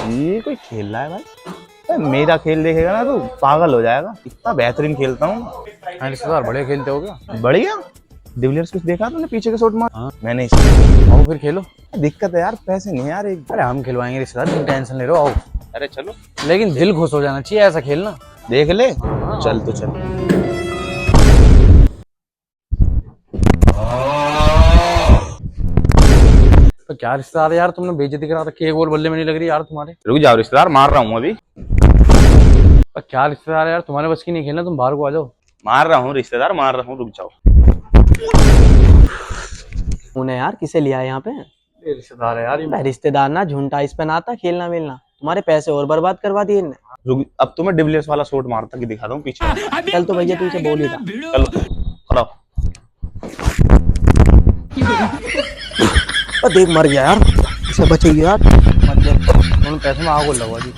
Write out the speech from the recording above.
ये कोई खेल रहा है भाई। मेरा खेल देखेगा ना तो पागल हो जाएगा, इतना बेहतरीन खेलता हूँ। रिश्तेदार बड़े खेलते हो क्या? बढ़िया। डिविलियर्स कुछ देखा तुमने पीछे के शॉट मार? हाँ। मैंने आओ फिर खेलो। दिक्कत है यार, पैसे नहीं यार एक। अरे हम खिलवाएंगे रिश्तेदार, तुम टेंशन ले रहे हो, आओ। अरे चलो, लेकिन दिल खुश हो जाना चाहिए ऐसा खेलना। देख ले। हाँ। चल तो चल। तो क्या रिश्तेदार यार, तुमने बेइज्जती करा रखी है, एक और बल्ले में नहीं लग रही यार तुम्हारे। रुक जाओ रिश्तेदार, मार रहा हूँ अभी। पर क्या रिश्तेदार यार, तुम्हारे बस की नहीं खेलना, तुम बाहर को आ जाओ। मार रहा हूँ रिश्तेदार, मार रहा हूँ, रुक जाओ। उन्हें यार किसे लिया है यहाँ पे? रिश्तेदार है यार। अबे रिश्तेदार ना, झुंडा इस पे ना आता खेलना मिलना। तुम्हारे पैसे और बर्बाद करवा दिए इनने। रुक, अब तुम्हें डिविलियर्स वाला शॉट मारता कि दिखा दूँ पीछे। चल तो भैया तू इसे बोल ही था। चलो खड़ा हो। देख मर गया यार, इसे बचेगी यार। उन पैसे में आग लगवा दी।